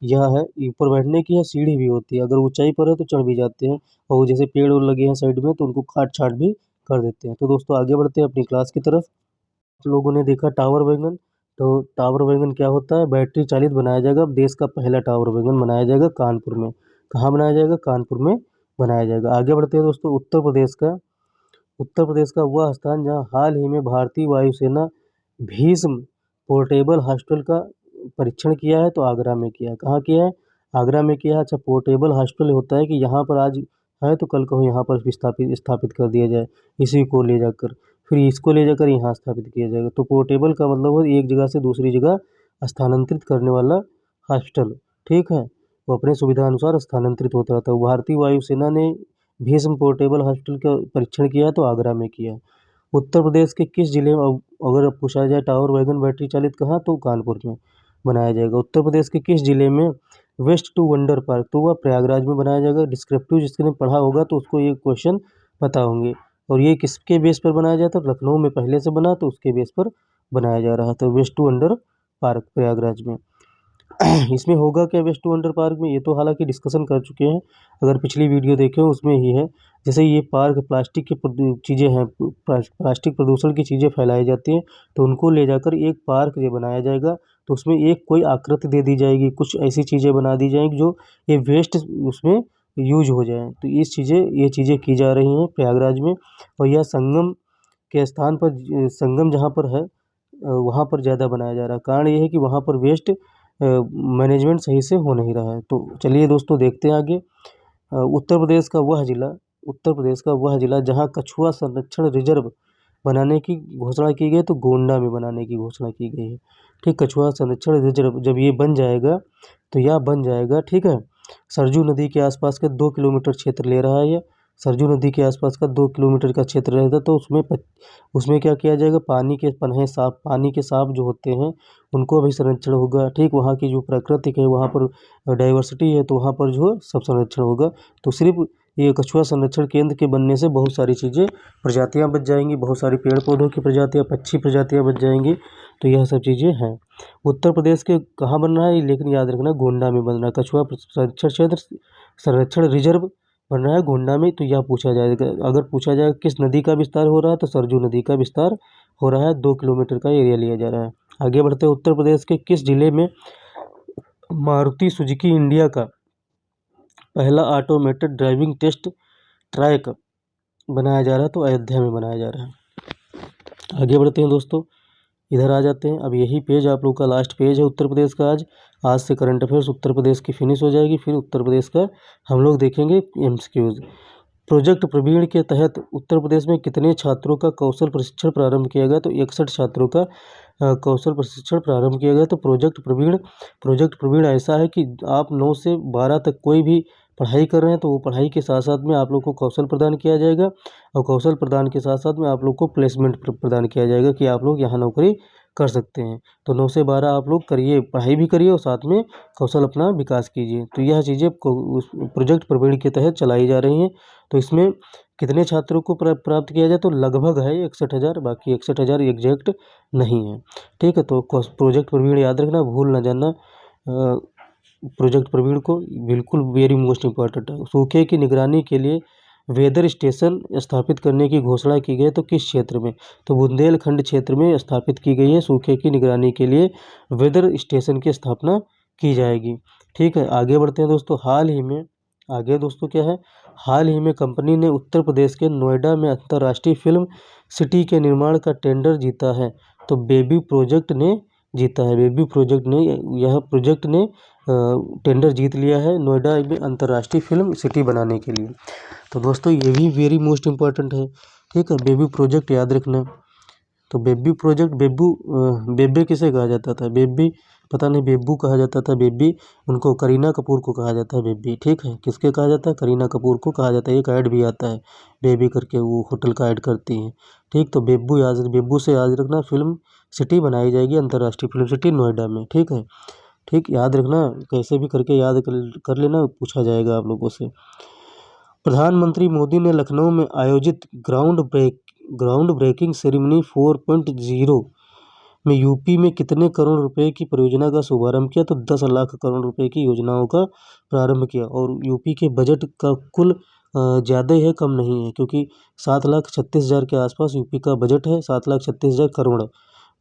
यह है, ऊपर बैठने की है, सीढ़ी भी होती है। अगर ऊंचाई पर है तो चढ़ भी जाते हैं, और जैसे पेड़ और लगे हैं साइड में तो उनको काट छाट भी कर देते हैं। तो दोस्तों आगे बढ़ते हैं अपनी क्लास की तरफ। आप लोगों ने देखा टावर वैगन। तो टावर वैगन क्या होता है? बैटरी चालित बनाया जाएगा। अब देश का पहला टावर वैगन बनाया जाएगा कानपुर में। कहाँ बनाया जाएगा? कानपुर में बनाया जाएगा। आगे बढ़ते हैं दोस्तों। उत्तर प्रदेश का वह स्थान जहाँ हाल ही में भारतीय वायुसेना भीष्म पोर्टेबल हॉस्टल का परीक्षण किया है, तो आगरा में किया है। कहाँ किया है? आगरा में किया है। अच्छा, पोर्टेबल हॉस्टल होता है कि यहाँ पर आज है तो कल को यहाँ पर स्थापित कर दिया जाए, इसी को ले जाकर, फिर इसको ले जाकर यहाँ स्थापित किया जाएगा। तो पोर्टेबल का मतलब है एक जगह से दूसरी जगह स्थानांतरित करने वाला हॉस्टल, ठीक है। वो अपने सुविधा अनुसार स्थानांतरित होता रहता है। भारतीय वायुसेना ने भीष्म पोर्टेबल हॉस्टल का परीक्षण किया है तो आगरा में किया है। उत्तर प्रदेश के किस जिले में, अगर पूछा जाए टावर वैगन बैटरी चालित कहाँ, तो कानपुर में बनाया जाएगा। उत्तर प्रदेश के किस जिले में वेस्ट टू वंडर पार्क, तो वह प्रयागराज में बनाया जाएगा। डिस्क्रिप्टिव जिसने पढ़ा होगा तो उसको ये क्वेश्चन पता होंगे। और ये किसके बेस पर बनाया जाता है? लखनऊ में पहले से बना तो उसके बेस पर बनाया जा रहा था, waste to wonder park Prayagraj में। इसमें होगा क्या वेस्ट टू वंडर पार्क में, ये तो हालांकि डिस्कशन कर चुके हैं, अगर पिछली वीडियो देखे हो उसमें ही है। जैसे ये पार्क प्लास्टिक की चीज़ें हैं, प्लास्टिक प्रदूषण की चीज़ें फैलाई जाती हैं, तो उनको ले जाकर एक पार्क ये बनाया जाएगा। तो उसमें एक कोई आकृति दे दी जाएगी, कुछ ऐसी चीज़ें बना दी जाएंगी जो ये वेस्ट उसमें यूज हो जाए। तो ये चीज़ें की जा रही हैं प्रयागराज में। और यह संगम के स्थान पर, संगम जहाँ पर है वहाँ पर ज़्यादा बनाया जा रहा है। कारण ये है कि वहाँ पर वेस्ट मैनेजमेंट सही से हो नहीं रहा है। तो चलिए दोस्तों देखते हैं आगे। उत्तर प्रदेश का वह जिला उत्तर प्रदेश का वह जिला जहाँ कछुआ संरक्षण रिजर्व बनाने की घोषणा की गई, तो गोंडा में बनाने की घोषणा की गई है, ठीक। कछुआ संरक्षण रिजर्व जब ये बन जाएगा तो यह बन जाएगा, ठीक है। सरजू नदी के आसपास के 2 किलोमीटर क्षेत्र ले रहा है यह। सरजू नदी के आसपास का 2 किलोमीटर का क्षेत्र रहेगा। तो उसमें क्या किया जाएगा? पानी के सांप जो होते हैं उनको भी संरक्षण होगा, ठीक। वहाँ की जो प्राकृतिक है, वहाँ पर डाइवर्सिटी है, तो वहाँ पर जो सब संरक्षण होगा। तो सिर्फ ये कछुआ संरक्षण केंद्र के बनने से बहुत सारी चीज़ें, प्रजातियाँ बच जाएंगी, बहुत सारी पेड़ पौधों की प्रजातियाँ, पक्षी प्रजातियाँ बच जाएंगी। तो यह सब चीज़ें हैं। उत्तर प्रदेश के कहाँ बन रहा है, लेकिन याद रखना गोंडा में बन रहा है। कछुआ संरक्षण क्षेत्र संरक्षण रिजर्व बन रहा है गोंडा में। तो यह पूछा जाएगा, अगर पूछा जाए किस नदी का विस्तार हो रहा है, तो सरजू नदी का विस्तार हो रहा है। 2 किलोमीटर का एरिया लिया जा रहा है। आगे बढ़ते हैं। उत्तर प्रदेश के किस जिले में मारुति सुजुकी इंडिया का पहला ऑटोमेटेड ड्राइविंग टेस्ट ट्रैक बनाया जा रहा है, तो अयोध्या में बनाया जा रहा है। आगे बढ़ते हैं दोस्तों, इधर आ जाते हैं। अब यही पेज आप लोग का लास्ट पेज है उत्तर प्रदेश का। आज से करंट अफेयर्स उत्तर प्रदेश की फिनिश हो जाएगी। फिर उत्तर प्रदेश का हम लोग देखेंगे एमसीक्यूज। प्रोजेक्ट प्रवीण के तहत उत्तर प्रदेश में कितने छात्रों का कौशल प्रशिक्षण प्रारंभ किया गया, तो 61 छात्रों का कौशल प्रशिक्षण प्रारंभ किया गया। तो प्रोजेक्ट प्रवीण ऐसा है कि आप 9 से 12 तक कोई भी पढ़ाई कर रहे हैं तो वो पढ़ाई के साथ साथ में आप लोग को कौशल प्रदान किया जाएगा, और कौशल प्रदान के साथ साथ में आप लोग को प्लेसमेंट प्रदान किया जाएगा कि आप लोग यहाँ नौकरी कर सकते हैं। तो 9 से 12 आप लोग करिए, पढ़ाई भी करिए और साथ में कौशल अपना विकास कीजिए। तो यह चीज़ें उस प्रोजेक्ट प्रवीण के तहत चलाई जा रही हैं। तो इसमें कितने छात्रों को प्राप्त किया जाए, तो लगभग है 61,000, बाकी 61,000 एग्जैक्ट नहीं है। ठीक है, तो प्रोजेक्ट प्रवीण याद रखना, भूल ना जाना प्रोजेक्ट प्रवीण को, बिल्कुल वेरी मोस्ट इंपॉर्टेंट है। सूखे की निगरानी के लिए वेदर स्टेशन स्थापित करने की घोषणा की गई, तो किस क्षेत्र में, तो बुंदेलखंड क्षेत्र में स्थापित की गई है। सूखे की निगरानी के लिए वेदर स्टेशन की स्थापना की जाएगी। ठीक है, आगे बढ़ते हैं दोस्तों। हाल ही में आगे दोस्तों क्या है, हाल ही में कंपनी ने उत्तर प्रदेश के नोएडा में अंतर्राष्ट्रीय फिल्म सिटी के निर्माण का टेंडर जीता है, तो बेबी प्रोजेक्ट ने जीता है। बेबी प्रोजेक्ट ने, यह प्रोजेक्ट ने टेंडर जीत लिया है नोएडा में अंतर्राष्ट्रीय फिल्म सिटी बनाने के लिए। तो दोस्तों ये भी वेरी मोस्ट इम्पॉर्टेंट है। ठीक है, बेबी प्रोजेक्ट याद रखना। तो बेबी प्रोजेक्ट, बेबे किसे कहा जाता था, बेबी पता नहीं, बेबू कहा जाता था, बेबी उनको करीना कपूर को कहा जाता है बेबी। ठीक है, किसके कहा जाता है, करीना कपूर को कहा जाता है। एक ऐड भी आता है बेबी करके, वो होटल का ऐड करती हैं। ठीक, तो बेबू से याद रखना, फिल्म सिटी बनाई जाएगी, अंतर्राष्ट्रीय फिल्म सिटी नोएडा में। ठीक है, ठीक, याद रखना, कैसे भी करके याद कर लेना, पूछा जाएगा आप लोगों से। प्रधानमंत्री मोदी ने लखनऊ में आयोजित ग्राउंड ब्रेकिंग सेरेमनी 4.0 में यूपी में कितने करोड़ रुपए की परियोजना का शुभारंभ किया, तो 10 लाख करोड़ रुपए की योजनाओं का प्रारंभ किया। और यूपी के बजट का कुल ज़्यादा ही है, कम नहीं है, क्योंकि 7,36,000 के आसपास यूपी का बजट है। 7,36,000 करोड़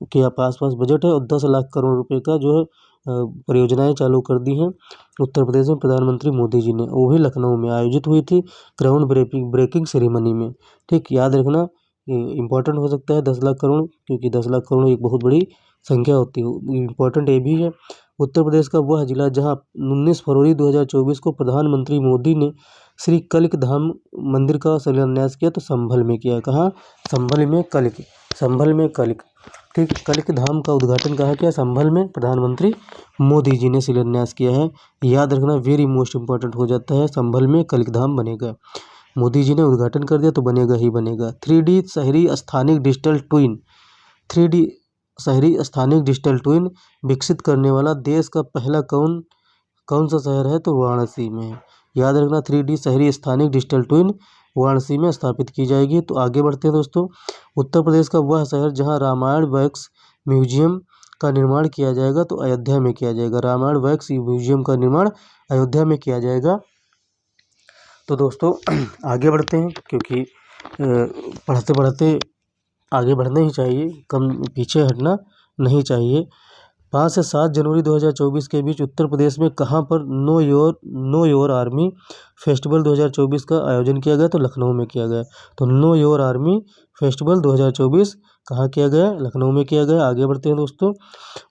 के आसपास बजट है, और 10 लाख करोड़ रुपए का जो है परियोजनाएं चालू कर दी हैं उत्तर प्रदेश में प्रधानमंत्री मोदी जी ने, वो भी लखनऊ में आयोजित हुई थी ग्राउंड ब्रेकिंग सेरेमनी में। ठीक, याद रखना, इम्पोर्टेंट हो सकता है 10 लाख करोड़, क्योंकि 10 लाख करोड़ एक बहुत बड़ी संख्या होती है। इम्पोर्टेंट ये भी है, उत्तर प्रदेश का वह जिला जहां 19 फरवरी 2024 को प्रधानमंत्री मोदी ने श्री कलिक धाम मंदिर का शिलान्यास किया, तो संभल में किया। कहाँ, संभल में कलिक, संभल में कलिक। ठीक, कलिक धाम का उद्घाटन कहाँ किया, संभल में प्रधानमंत्री मोदी जी ने शिलान्यास किया है। याद रखना, वेरी मोस्ट इंपॉर्टेंट हो जाता है, संभल में कलिक धाम बनेगा। मोदी जी ने उद्घाटन कर दिया तो बनेगा ही बनेगा। 3D शहरी स्थानिक डिजिटल ट्विन, 3D शहरी स्थानिक डिजिटल ट्विन विकसित करने वाला देश का पहला कौन सा शहर है, तो वाराणसी में है। याद रखना, 3D शहरी स्थानिक डिजिटल ट्विन वाराणसी में स्थापित की जाएगी। तो आगे बढ़ते हैं दोस्तों। उत्तर प्रदेश का वह शहर जहां रामायण वैक्स म्यूजियम का निर्माण किया जाएगा, तो अयोध्या में किया जाएगा। रामायण वैक्स म्यूजियम का निर्माण अयोध्या में किया जाएगा। तो दोस्तों आगे बढ़ते हैं, क्योंकि पढ़ते पढ़ते आगे बढ़ना ही चाहिए, कम पीछे हटना नहीं चाहिए। 5 से 7 जनवरी 2024 के बीच उत्तर प्रदेश में कहाँ पर नो योर आर्मी फेस्टिवल 2024 का आयोजन किया गया, तो लखनऊ में किया गया। तो नो योर आर्मी फेस्टिवल 2024 कहाँ किया गया, लखनऊ में किया गया। आगे बढ़ते हैं दोस्तों।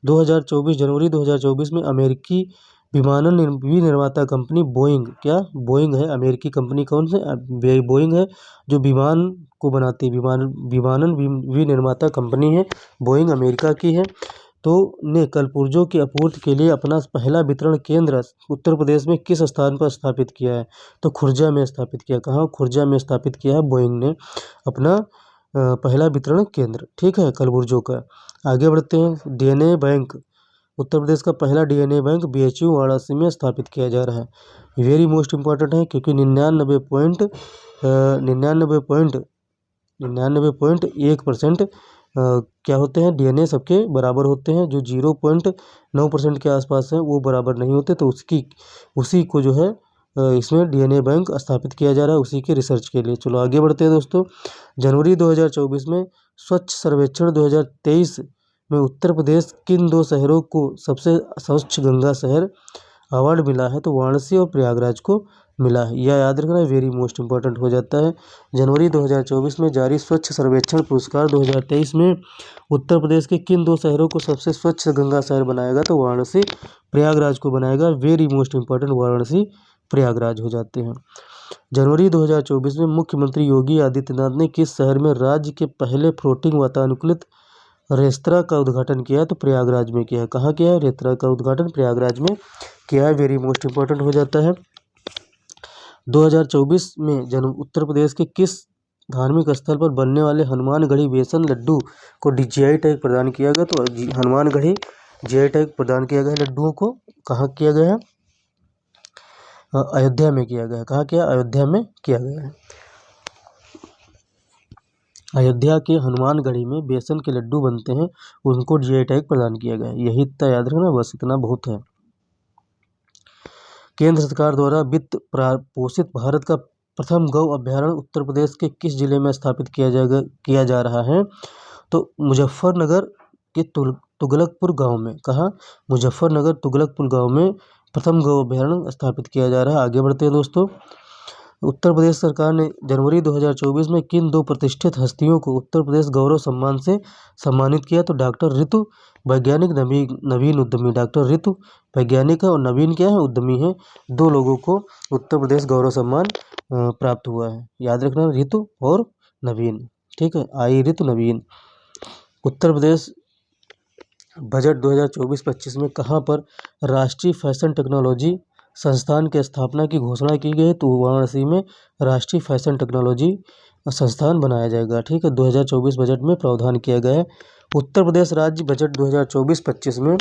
2024 जनवरी 2024 में अमेरिकी विमानन विनिर्माता कंपनी बोइंग, क्या बोइंग है अमेरिकी कंपनी, कौन से बोइंग है जो विमान को बनाती है, विमानन विनिर्माता कंपनी है, बोइंग अमेरिका की है। तो ने कलपुर्जों की आपूर्ति के लिए अपना पहला वितरण केंद्र उत्तर प्रदेश में किस स्थान पर स्थापित किया है, तो खुर्जा में स्थापित किया। कहाँ, खुर्जा में स्थापित किया है बोइंग ने अपना पहला वितरण केंद्र। ठीक है, कलपुर्जों का। आगे बढ़ते हैं। DNA बैंक, उत्तर प्रदेश का पहला DNA बैंक BHU वाराणसी में स्थापित किया जा रहा है। वेरी मोस्ट इंपॉर्टेंट है, क्योंकि 99.1% क्या होते हैं, DNA सबके बराबर होते हैं। जो 0.9% के आसपास है वो बराबर नहीं होते, तो उसी को जो है इसमें DNA बैंक स्थापित किया जा रहा है, उसी के रिसर्च के लिए। चलो आगे बढ़ते हैं दोस्तों। जनवरी 2024 में स्वच्छ सर्वेक्षण 2023 में उत्तर प्रदेश किन 2 शहरों को सबसे स्वच्छ गंगा शहर अवार्ड मिला है, तो वाराणसी और प्रयागराज को मिला है। यह याद रखना, वेरी मोस्ट इंपॉर्टेंट हो जाता है। जनवरी 2024 में जारी स्वच्छ सर्वेक्षण पुरस्कार 2023 में उत्तर प्रदेश के किन 2 शहरों को सबसे स्वच्छ गंगा शहर बनाएगा, तो वाराणसी प्रयागराज को बनाएगा। Very most important, Varanasi Prayagraj हो जाते हैं। जनवरी 2024 में मुख्यमंत्री योगी आदित्यनाथ ने किस शहर में राज्य के पहले फ्लोटिंग वातानुकूलित रेस्तरां का उद्घाटन किया है, तो प्रयागराज में किया है। कहाँ किया है, रेस्तरां का उद्घाटन प्रयागराज में किया है। वेरी मोस्ट इंपॉर्टेंट हो जाता है। 2024 में उत्तर प्रदेश के किस धार्मिक स्थल पर बनने वाले हनुमानगढ़ी बेसन लड्डू को GI टैग प्रदान किया गया, तो हनुमानगढ़ी GI टैग प्रदान किया गया लड्डुओं को। कहाँ किया गया है, अयोध्या में किया गया है। कहाँ किया, अयोध्या में किया गया है। अयोध्या के हनुमानगढ़ी में बेसन के लड्डू बनते हैं, उनको जीआई टैग प्रदान किया गया है। यही इतना याद रखना, बस इतना बहुत है। केंद्र सरकार द्वारा वित्त पोषित भारत का प्रथम गौ अभ्यारण्य उत्तर प्रदेश के किस जिले में स्थापित किया जा रहा है? तो मुजफ्फरनगर के तुगलकपुर गांव में। कहाँ? मुजफ्फरनगर तुगलकपुर गांव में प्रथम गौ अभ्यारण्य स्थापित किया जा रहा है। आगे बढ़ते हैं दोस्तों। उत्तर प्रदेश सरकार ने जनवरी 2024 में किन दो प्रतिष्ठित हस्तियों को उत्तर प्रदेश गौरव सम्मान से सम्मानित किया? तो डॉक्टर ऋतु, वैज्ञानिक नवीन उद्यमी। डॉक्टर ऋतु वैज्ञानिक है और नवीन क्या है? उद्यमी है। दो लोगों को उत्तर प्रदेश गौरव सम्मान प्राप्त हुआ है। याद रखना, ऋतु और नवीन। ठीक है, आई ऋतु नवीन। उत्तर प्रदेश बजट 2024-25 में कहाँ पर राष्ट्रीय फैशन टेक्नोलॉजी संस्थान की स्थापना की घोषणा की गई? तो वाराणसी में राष्ट्रीय फैशन टेक्नोलॉजी संस्थान बनाया जाएगा। ठीक है, 2024 बजट में प्रावधान किया गया है। उत्तर प्रदेश राज्य बजट 2024-25 में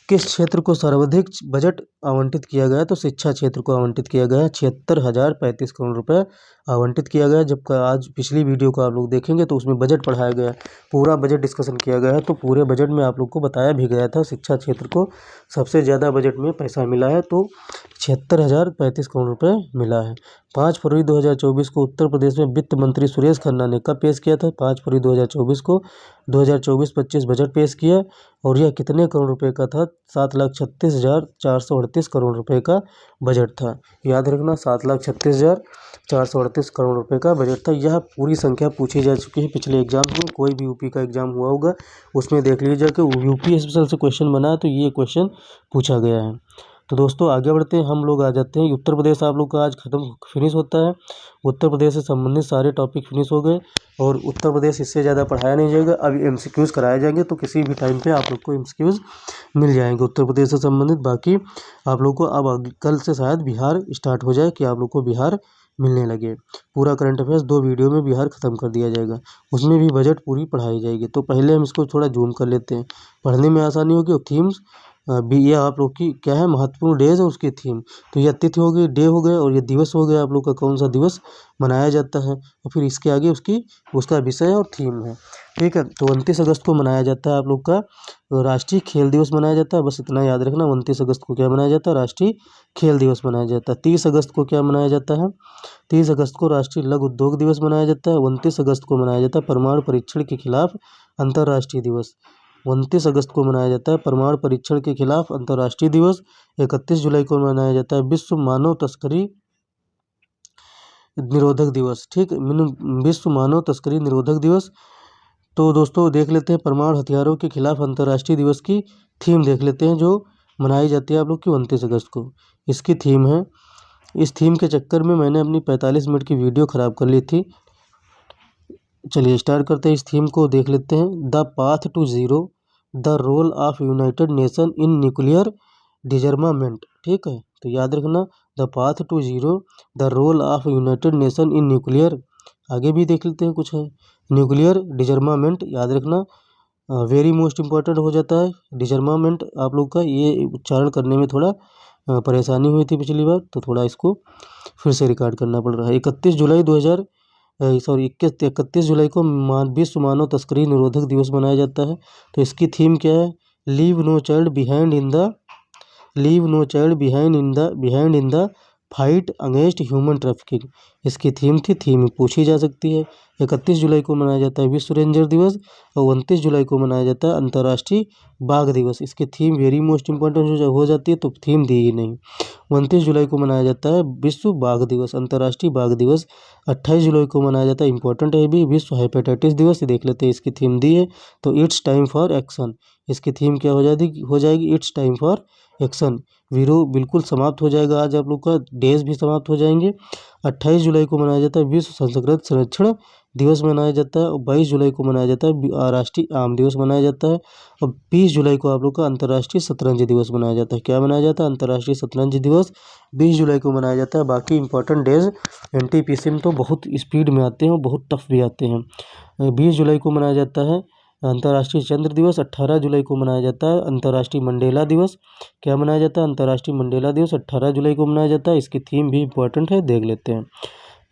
किस क्षेत्र को सर्वाधिक बजट आवंटित किया गया? तो शिक्षा क्षेत्र को आवंटित किया गया है। 76,035 करोड़ रुपए आवंटित किया गया। जब आज पिछली वीडियो को आप लोग देखेंगे तो उसमें बजट पढ़ाया गया, पूरा बजट डिस्कशन किया गया है। तो पूरे बजट में आप लोग को बताया भी गया था, शिक्षा क्षेत्र को सबसे ज़्यादा बजट में पैसा मिला है, तो 76,035 करोड़ रुपए मिला है। 5 फरवरी 2024 को उत्तर प्रदेश में वित्त मंत्री सुरेश खन्ना ने कब पेश किया था? 5 फरवरी 2024 को 2024-25 बजट पेश किया, और यह कितने करोड़ रुपए का था? 7,36,438 करोड़ रुपए का बजट था। याद रखना, 7,36,438 करोड़ रुपए का बजट था। यह पूरी संख्या पूछी जा चुकी है पिछले एग्जाम में। कोई भी यूपी का एग्जाम हुआ होगा उसमें देख लीजिए कि यूपी स्पेशल से क्वेश्चन बना है, तो ये क्वेश्चन पूछा गया है। तो दोस्तों आगे बढ़ते हैं, हम लोग आ जाते हैं उत्तर प्रदेश। आप लोग का आज फिनिश होता है। उत्तर प्रदेश से संबंधित सारे टॉपिक फिनिश हो गए, और उत्तर प्रदेश इससे ज़्यादा पढ़ाया नहीं जाएगा। अब एमसीक्यूज़ कराए जाएंगे, तो किसी भी टाइम पे आप लोग को एमसीक्यूज़ मिल जाएंगे उत्तर प्रदेश से संबंधित। बाकी आप लोग को अब कल से शायद बिहार स्टार्ट हो जाए, कि आप लोग को बिहार मिलने लगे। पूरा करंट अफेयर्स 2 वीडियो में बिहार ख़त्म कर दिया जाएगा, उसमें भी बजट पूरी पढ़ाई जाएगी। तो पहले हम इसको थोड़ा जूम कर लेते हैं, पढ़ने में आसानी होगी। और थीम्स भी ये आप लोग की क्या है? महत्वपूर्ण डेज है उसकी थीम। तो ये तिथि हो गई, डे हो गए, और ये दिवस हो गया आप लोग का कौन सा दिवस मनाया जाता है, और फिर इसके आगे उसका विषय और थीम है। ठीक है, तो 29 अगस्त को मनाया जाता है आप लोग का राष्ट्रीय खेल दिवस मनाया जाता है। बस इतना याद रखना, 29 अगस्त को क्या मनाया जाता है? राष्ट्रीय खेल दिवस मनाया जाता है। 30 अगस्त को क्या मनाया जाता है? 30 अगस्त को राष्ट्रीय लघु उद्योग दिवस मनाया जाता है। 29 अगस्त को मनाया जाता है परमाणु परीक्षण के खिलाफ अंतर्राष्ट्रीय दिवस। 29 अगस्त को मनाया जाता है परमाणु परीक्षण के खिलाफ अंतर्राष्ट्रीय दिवस। 31 जुलाई को मनाया जाता है विश्व मानव तस्करी निरोधक दिवस। ठीक, विश्व मानव तस्करी निरोधक दिवस। तो दोस्तों देख लेते हैं परमाणु हथियारों के खिलाफ अंतर्राष्ट्रीय दिवस की थीम देख लेते हैं, जो मनाई जाती है आप लोग की 29 अगस्त को। इसकी थीम है, इस थीम के चक्कर में मैंने अपनी 45 मिनट की वीडियो ख़राब कर ली थी। चलिए स्टार्ट करते हैं, इस थीम को देख लेते हैं। The path to zero, the role of United Nation in nuclear disarmament. ठीक है, तो याद रखना, the path to zero, the role of United Nation in nuclear. आगे भी देख लेते हैं, कुछ है न्यूक्लियर डिजर्मामेंट, याद रखना, वेरी मोस्ट इम्पॉर्टेंट हो जाता है डिजर्मामेंट। आप लोग का ये उच्चारण करने में थोड़ा परेशानी हुई थी पिछली बार, तो थोड़ा इसको फिर से रिकॉर्ड करना पड़ रहा है। 31 जुलाई को विश्व मानव तस्करी निरोधक दिवस मनाया जाता है। तो इसकी थीम क्या है? Leave no child behind in the fight against human trafficking. इसकी थीम पूछी जा सकती है। 31 जुलाई को मनाया जाता है विश्व रेंजर दिवस, और 29 जुलाई को मनाया जाता है अंतर्राष्ट्रीय बाघ दिवस। इसकी थीम वेरी मोस्ट इम्पोर्टेंट हो जाती है, तो थीम दी ही नहीं। 29 जुलाई को मनाया जाता है विश्व बाघ दिवस, अंतर्राष्ट्रीय बाघ दिवस। 28 जुलाई को मनाया जाता है, इंपॉर्टेंट है भी, विश्व हेपेटाइटिस दिवस। ये देख लेते हैं, इसकी थीम दी है, तो इट्स टाइम फॉर एक्शन। इसकी थीम क्या हो जाएगी? It's time for action. वीरो बिल्कुल समाप्त हो जाएगा आज आप लोग का, डेज भी समाप्त हो जाएंगे। 28 जुलाई को मनाया जाता है विश्व संस्कृत संरक्षण दिवस मनाया जाता है, और 22 जुलाई को मनाया जाता है राष्ट्रीय आम दिवस मनाया जाता है, और 20 जुलाई को आप लोग का अंतर्राष्ट्रीय शतरंज दिवस मनाया जाता है। क्या मनाया जाता है? अंतर्राष्ट्रीय शतरंज दिवस 20 जुलाई को मनाया जाता है। बाकी इंपॉर्टेंट डेज एनटीपीसी में तो बहुत स्पीड में आते हैं और बहुत टफ भी आते हैं। 20 जुलाई को मनाया जाता है अंतर्राष्ट्रीय चंद्र दिवस। 18 जुलाई को मनाया जाता है अंतर्राष्ट्रीय मंडेला दिवस। क्या मनाया जाता है? अंतर्राष्ट्रीय मंडेला दिवस 18 जुलाई को मनाया जाता है। इसकी थीम भी इंपॉर्टेंट है, देख लेते हैं,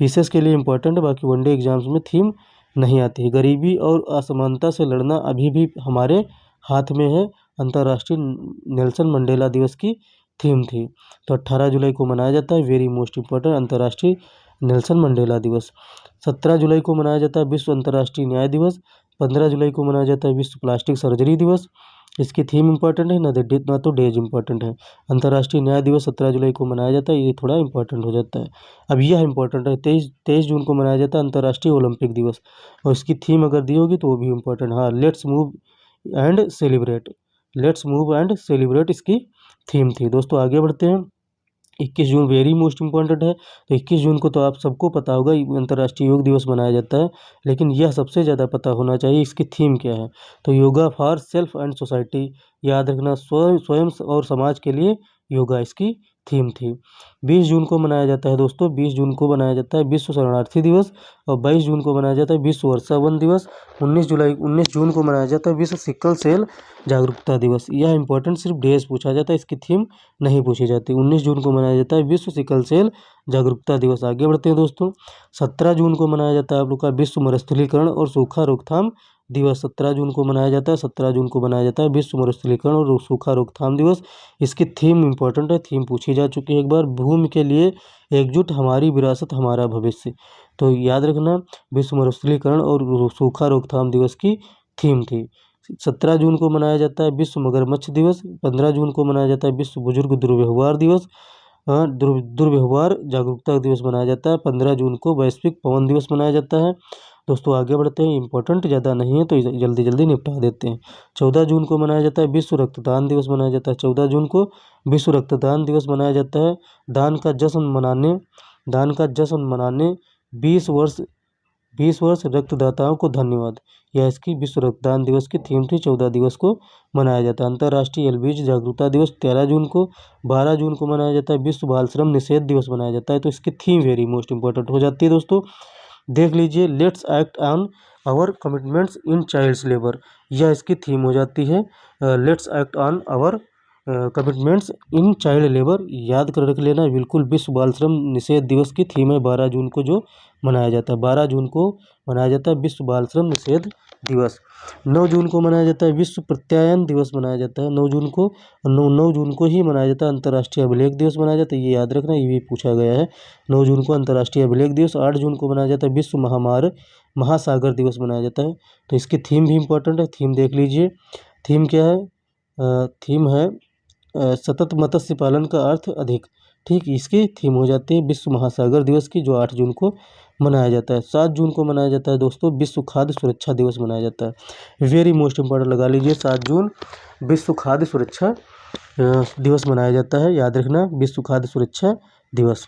पीसेस के लिए इंपॉर्टेंट है, बाकी वनडे एग्जाम्स में थीम नहीं आती है। गरीबी और असमानता से लड़ना अभी भी हमारे हाथ में है, अंतर्राष्ट्रीय नेल्सन मंडेला दिवस की थीम थी। तो 18 जुलाई को मनाया जाता है, वेरी मोस्ट इम्पोर्टेंट, अंतर्राष्ट्रीय नेल्सन मंडेला दिवस। 17 जुलाई को मनाया जाता है विश्व अंतर्राष्ट्रीय न्याय दिवस। 15 जुलाई को मनाया जाता है विश्व प्लास्टिक सर्जरी दिवस। इसकी थीम इंपॉर्टेंट है, ना तो डेज इंपॉर्टेंट है। अंतर्राष्ट्रीय न्याय दिवस 17 जुलाई को मनाया जाता है, ये थोड़ा इंपॉर्टेंट हो जाता है। अब यह इंपॉर्टेंट है, 23 जून को मनाया जाता है अंतर्राष्ट्रीय ओलंपिक दिवस, और इसकी थीम अगर दी होगी तो वो भी इंपॉर्टेंट। हाँ, let's move and celebrate, let's move and celebrate इसकी थीम थी। दोस्तों आगे बढ़ते हैं। 21 जून वेरी मोस्ट इम्पॉर्टेंट है। तो 21 जून को तो आप सबको पता होगा अंतर्राष्ट्रीय योग दिवस मनाया जाता है, लेकिन यह सबसे ज़्यादा पता होना चाहिए इसकी थीम क्या है। तो yoga for self and society, याद रखना, स्वयं और समाज के लिए योगा इसकी थीम थी। 20 जून को मनाया जाता है दोस्तों, 20 जून को मनाया जाता है विश्व शरणार्थी दिवस, और 22 जून को मनाया जाता है विश्व वर्षा वन दिवस। 19 जून को मनाया जाता है विश्व सिकल सेल जागरूकता दिवस। यह इंपॉर्टेंट सिर्फ डेज पूछा जाता है, इसकी थीम नहीं पूछी जाती। 19 जून को मनाया जाता है विश्व सिकल सेल जागरूकता दिवस। आगे बढ़ते हैं दोस्तों। 17 जून को मनाया जाता है आप लोग का विश्व मरुस्थलीकरण और सूखा रोकथाम दिवस। 17 जून को मनाया जाता है, 17 जून को मनाया जाता है विश्व मरुस्थलीकरण और सूखा रोकथाम दिवस। इसकी थीम इंपॉर्टेंट है, थीम पूछी जा चुकी है एक बार, भूमि के लिए एकजुट, हमारी विरासत हमारा भविष्य। तो याद रखना, विश्व मरुस्थलीकरण और सूखा रोकथाम दिवस की थीम थी। 17 जून को मनाया जाता है विश्व मगरमच्छ दिवस। 15 जून को मनाया जाता है विश्व बुजुर्ग दुर्व्यवहार दिवस, दुर्व्यवहार जागरूकता दिवस मनाया जाता है। 15 जून को वैश्विक पवन दिवस मनाया जाता है। दोस्तों आगे बढ़ते हैं, इंपॉर्टेंट ज़्यादा नहीं है तो जल्दी जल्दी निपटा देते हैं। 14 जून को मनाया जाता है विश्व रक्तदान दिवस मनाया जाता है। 14 जून को विश्व रक्तदान दिवस मनाया जाता है। दान का जश्न मनाने दान का जश्न मनाने 20 वर्ष रक्तदाताओं को धन्यवाद, यह इसकी विश्व रक्तदान दिवस की थीम थी। 14 दिवस को मनाया जाता है। अंतर्राष्ट्रीय एलपीजी जागरूकता दिवस 13 जून को। 12 जून को मनाया जाता है विश्व बाल श्रम निषेध दिवस मनाया जाता है। तो इसकी थीम वेरी मोस्ट इंपॉर्टेंट हो जाती है दोस्तों। देख लीजिए, let's act on our commitments in child's labour, यह इसकी थीम हो जाती है। Let's act on our commitments in child labour, याद कर रख लेना बिल्कुल। विश्व बाल श्रम निषेध दिवस की थीम है 12 जून को जो मनाया जाता है। 12 जून को मनाया जाता है विश्व बाल श्रम निषेध दिवस। 9 जून को मनाया जाता है विश्व प्रत्यायन दिवस मनाया जाता है। 9 जून को ही मनाया जाता है अंतर्राष्ट्रीय अभिलेख दिवस मनाया जाता है, ये याद रखना, ये भी पूछा गया है। 9 जून को अंतर्राष्ट्रीय अभिलेख दिवस। 8 जून को मनाया जाता है विश्व महासागर दिवस मनाया जाता है। तो इसकी थीम भी इंपॉर्टेंट है, थीम देख लीजिए। थीम क्या है? थीम है सतत मत्स्य पालन का अर्थ अधिक, ठीक, इसकी थीम हो जाती है विश्व महासागर दिवस की, जो 8 जून को मनाया जाता है। 7 जून को मनाया जाता है दोस्तों विश्व खाद्य सुरक्षा दिवस मनाया जाता है। वेरी मोस्ट इंपॉर्टेंट लगा लीजिए, 7 जून विश्व खाद्य सुरक्षा दिवस मनाया जाता है, याद रखना, विश्व खाद्य सुरक्षा दिवस।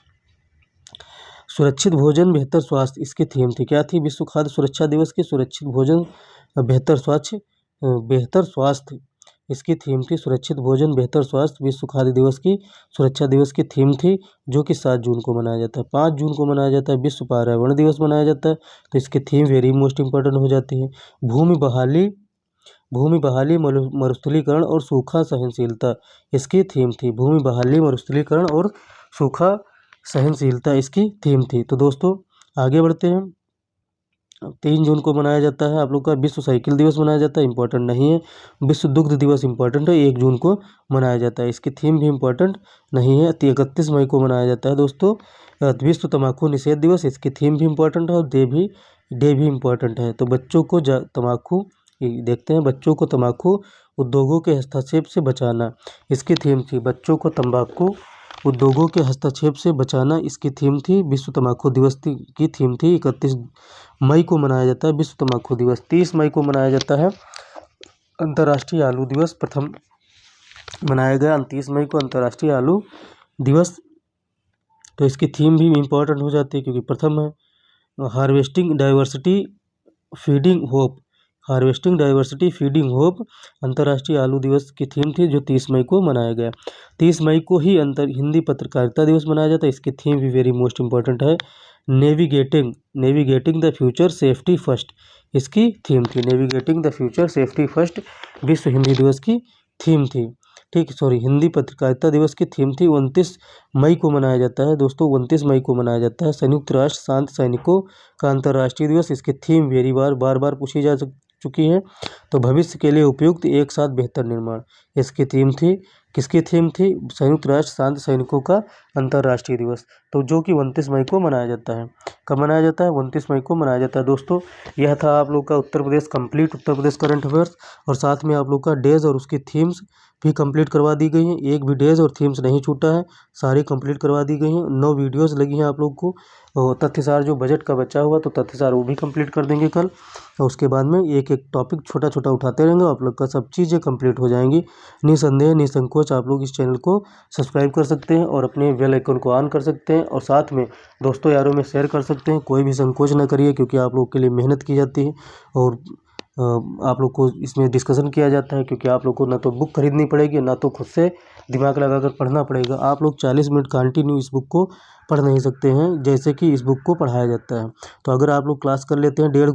सुरक्षित भोजन बेहतर स्वास्थ्य, इसकी थीम थी, क्या थी? विश्व खाद्य सुरक्षा दिवस की सुरक्षित भोजन बेहतर स्वास्थ्य, इसकी थीम थी सुरक्षित भोजन बेहतर स्वास्थ्य। विश्व खाद्य दिवस की सुरक्षा दिवस की थीम थी, जो कि 7 जून को मनाया जाता है। 5 जून को मनाया जाता है विश्व पर्यावरण दिवस मनाया जाता है। तो इसकी थीम वेरी मोस्ट इंपॉर्टेंट हो जाती है। भूमि बहाली मरुस्थलीकरण और सूखा सहनशीलता, इसकी थीम थी। भूमि बहाली मरुस्थलीकरण और सूखा सहनशीलता इसकी थीम थी। तो दोस्तों आगे बढ़ते हैं। 3 जून को मनाया जाता है आप लोग का विश्व साइकिल दिवस मनाया जाता है, इंपॉर्टेंट नहीं है। विश्व दुग्ध दिवस इंपॉर्टेंट है, 1 जून को मनाया जाता है, इसकी थीम भी इंपॉर्टेंट नहीं है। 31 मई को मनाया जाता है दोस्तों विश्व तंबाकू निषेध दिवस, इसकी थीम भी इंपॉर्टेंट है और डे भी इंपॉर्टेंट है। तो बच्चों को तंबाकू, देखते हैं, बच्चों को तंबाकू उद्योगों के हस्तक्षेप से बचाना, इसकी थीम थी। बच्चों को तंबाकू उद्योगों के हस्तक्षेप से बचाना, इसकी थीम थी। विश्व तंबाकू दिवस की थीम थी। 31 मई को मनाया जाता है विश्व तंबाकू दिवस। 30 मई को मनाया जाता है अंतर्राष्ट्रीय आलू दिवस, प्रथम मनाया गया 29 मई को अंतर्राष्ट्रीय आलू दिवस। तो इसकी थीम भी इम्पोर्टेंट हो जाती है क्योंकि प्रथम है। Harvesting diversity feeding hope, harvesting diversity feeding hope अंतर्राष्ट्रीय आलू दिवस की थीम थी, जो 30 मई को मनाया गया। 30 मई को ही हिंदी पत्रकारिता दिवस मनाया जाता है, इसकी थीम भी वेरी मोस्ट इंपॉर्टेंट है। Navigating the future safety first, इसकी थीम थी। Navigating the future safety first विश्व हिंदी दिवस की थीम थी। ठीक, सॉरी, हिंदी पत्रकारिता दिवस की थीम थी 29 मई को मनाया जाता है दोस्तों, 29 मई को मनाया जाता है संयुक्त राष्ट्र शांति सैनिकों का अंतर्राष्ट्रीय दिवस। इसकी थीम वेरी बार बार पूछी जा चुकी है। तो भविष्य के लिए उपयुक्त एक साथ बेहतर निर्माण, इसकी थीम थी। किसकी थीम थी? संयुक्त राष्ट्र शांति सैनिकों का अंतर्राष्ट्रीय दिवस, तो जो कि 29 मई को मनाया जाता है। कब मनाया जाता है? 29 मई को मनाया जाता है दोस्तों। यह था आप लोग का Uttar Pradesh complete, Uttar Pradesh current affairs, और साथ में आप लोग का डेज और उसकी थीम्स भी कंप्लीट करवा दी गई हैं। एक भी डेज और थीम्स नहीं छूटा है, सारी कंप्लीट करवा दी गई हैं। 9 वीडियोस लगी हैं आप लोग को। और तथ्यसार जो बजट का बचा हुआ तो तथ्यसार वो भी कंप्लीट कर देंगे कल, और उसके बाद में एक एक टॉपिक छोटा छोटा उठाते रहेंगे, आप लोग का सब चीज़ें कंप्लीट हो जाएंगी। निसंदेह निसंकोच आप लोग इस चैनल को सब्सक्राइब कर सकते हैं और अपने बेल आइकन को ऑन कर सकते हैं, और साथ में दोस्तों यारों में शेयर कर सकते हैं। कोई भी संकोच ना करिए, क्योंकि आप लोग के लिए मेहनत की जाती है और आप लोग को इसमें डिस्कशन किया जाता है, क्योंकि आप लोग को ना तो बुक खरीदनी पड़ेगी, ना तो खुद से दिमाग लगाकर पढ़ना पड़ेगा। आप लोग 40 मिनट कंटिन्यू इस बुक को पढ़ नहीं सकते हैं जैसे कि इस बुक को पढ़ाया जाता है। तो अगर आप लोग क्लास कर लेते हैं डेढ़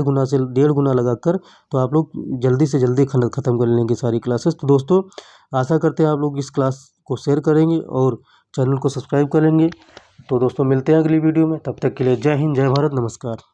गुना से डेढ़ गुना लगाकर, तो आप लोग जल्दी से जल्दी ख़त्म कर लेंगे सारी क्लासेस। तो दोस्तों आशा करते हैं आप लोग इस क्लास को शेयर करेंगे और चैनल को सब्सक्राइब करेंगे। तो दोस्तों मिलते हैं अगली वीडियो में, तब तक के लिए जय हिंद, जय भारत, नमस्कार।